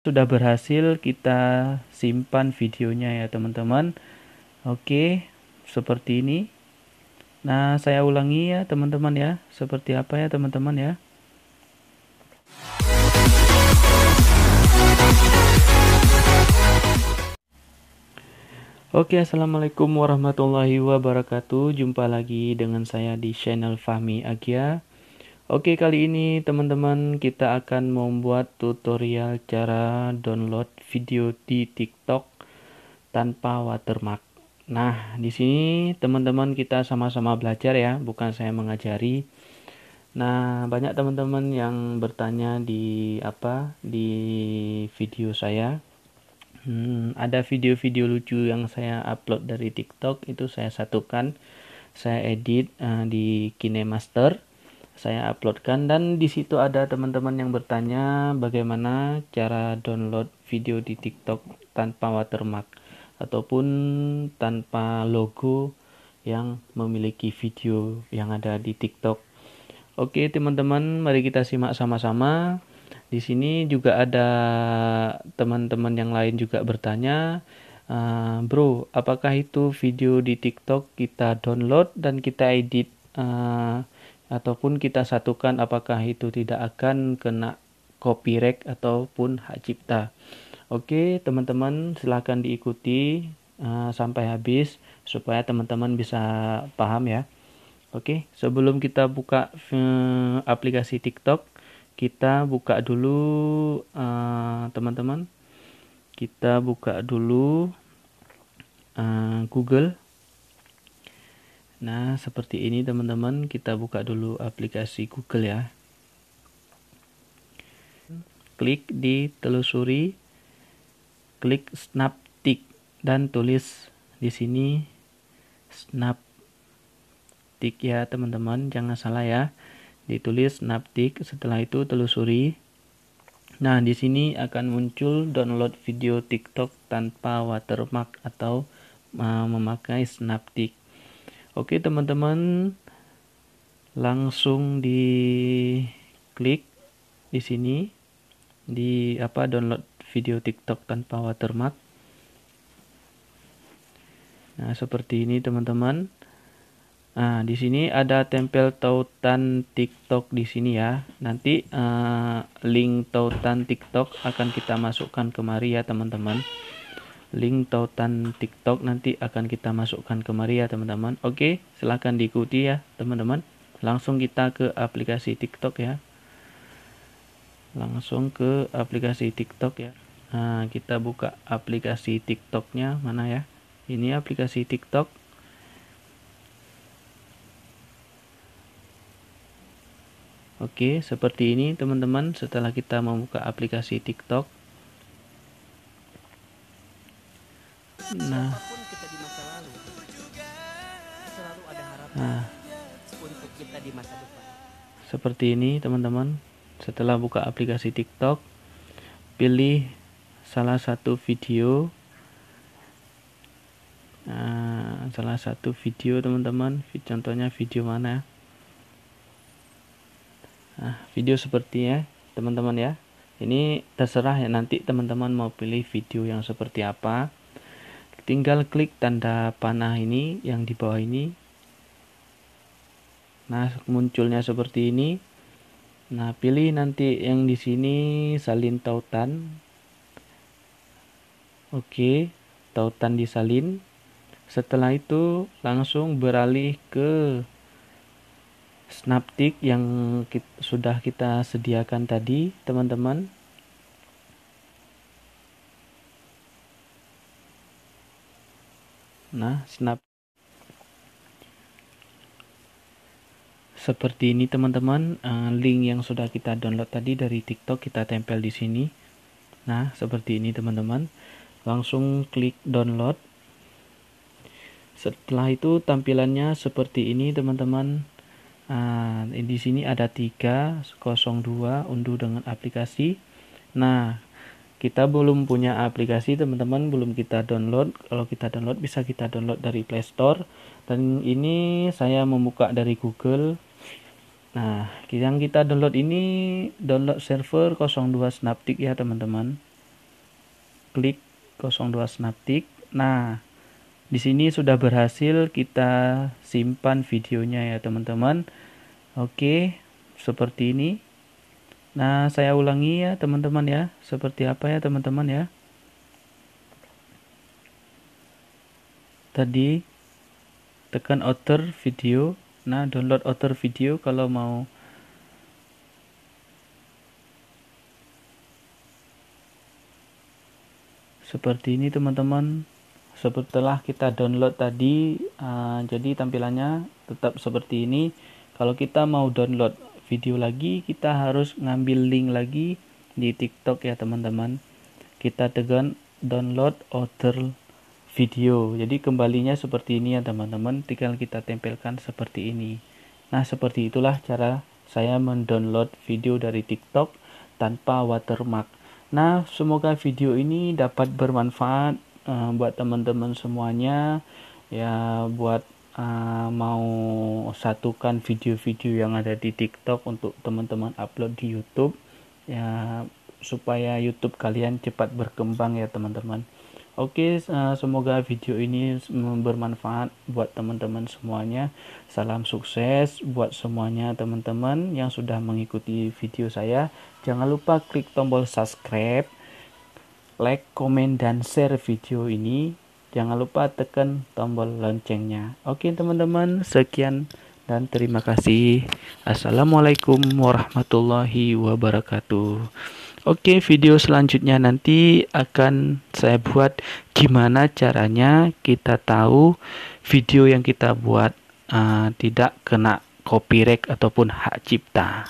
sudah berhasil kita simpan videonya ya teman-teman. Oke, seperti ini. Nah, saya ulangi ya teman-teman ya. Seperti apa ya teman-teman ya. Oke, assalamualaikum warahmatullahi wabarakatuh. Jumpa lagi dengan saya di channel Fahmi Agia. Oke, kali ini teman-teman kita akan membuat tutorial cara download video di TikTok tanpa watermark. Nah, di sini teman-teman kita sama-sama belajar ya, bukan saya mengajari. Nah, banyak teman-teman yang bertanya di video saya. Ada video-video lucu yang saya upload dari TikTok, itu saya satukan, saya edit di KineMaster, saya uploadkan, dan di situ ada teman-teman yang bertanya bagaimana cara download video di TikTok tanpa watermark ataupun tanpa logo yang memiliki video yang ada di TikTok. Oke teman-teman, mari kita simak sama-sama. Di sini juga ada teman-teman yang lain juga bertanya, bro, apakah itu video di TikTok kita download dan kita edit ataupun kita satukan, apakah itu tidak akan kena copyright ataupun hak cipta? Oke teman-teman, silahkan diikuti sampai habis supaya teman-teman bisa paham ya. Oke, sebelum kita buka aplikasi TikTok, kita buka dulu teman-teman. Kita buka dulu Google. Nah, seperti ini teman-teman, kita buka dulu aplikasi Google ya. Klik di telusuri, klik Snaptik dan tulis di sini Snaptik ya teman-teman, jangan salah ya. Ditulis Snaptik, setelah itu telusuri. Nah, di sini akan muncul download video TikTok tanpa watermark atau memakai Snaptik. Oke teman-teman, langsung diklik di sini di download video TikTok tanpa watermark. Nah, seperti ini teman-teman. Nah, di sini ada tempel tautan TikTok di sini ya. Nanti link tautan TikTok akan kita masukkan kemari ya teman-teman. Link tautan TikTok nanti akan kita masukkan kemari ya teman-teman. Oke, silahkan diikuti ya teman-teman. Langsung kita ke aplikasi TikTok ya. Langsung ke aplikasi TikTok ya. Nah, kita buka aplikasi TikToknya mana ya. Ini aplikasi TikTok. Oke, seperti ini teman-teman setelah kita membuka aplikasi TikTok. Nah, untuk kita di masa depan. Seperti ini teman-teman. Setelah buka aplikasi TikTok, pilih salah satu video. Salah satu video teman-teman. Contohnya video mana? Video seperti ya teman-teman ya. Ini terserah ya, nanti teman-teman mau pilih video yang seperti apa. Tinggal klik tanda panah ini yang di bawah ini. Nah, munculnya seperti ini. Nah, pilih nanti yang di sini salin tautan. Oke, tautan disalin. Setelah itu langsung beralih ke Snaptik yang sudah kita sediakan tadi, teman-teman. Nah, seperti ini teman-teman, link yang sudah kita download tadi dari TikTok kita tempel di sini. Nah, seperti ini teman-teman. Langsung klik download. Setelah itu tampilannya seperti ini teman-teman. Di sini ada 302 unduh dengan aplikasi. Nah, kita belum punya aplikasi teman-teman, belum kita download. Kalau kita download bisa kita download dari Play Store. Dan ini saya membuka dari Google. Nah, yang kita download ini download server 02 Snaptik ya teman-teman. klik 02 Snaptik. Nah, di sini sudah berhasil kita simpan videonya ya teman-teman. Oke, seperti ini. Nah, saya ulangi ya teman-teman ya. Seperti apa ya teman-teman ya. Tadi tekan author video. Nah, download author video kalau mau. Seperti ini teman-teman. Setelah kita download tadi, jadi tampilannya tetap seperti ini. Kalau kita mau download video lagi, kita harus ngambil link lagi di TikTok ya teman-teman. Kita tekan download author video. Jadi kembalinya seperti ini ya teman-teman. Tinggal kita tempelkan seperti ini. Nah, seperti itulah cara saya mendownload video dari TikTok tanpa watermark. Nah, semoga video ini dapat bermanfaat buat teman-teman semuanya ya, buat mau satukan video-video yang ada di TikTok untuk teman-teman upload di YouTube ya, supaya YouTube kalian cepat berkembang ya teman-teman. Oke, semoga video ini bermanfaat buat teman-teman semuanya. Salam sukses buat semuanya teman-teman yang sudah mengikuti video saya. Jangan lupa klik tombol subscribe, like, komen, dan share video ini. Jangan lupa tekan tombol loncengnya. Oke teman-teman, sekian dan terima kasih. Assalamualaikum warahmatullahi wabarakatuh. Oke, video selanjutnya nanti akan saya buat gimana caranya kita tahu video yang kita buat tidak kena copyright ataupun hak cipta.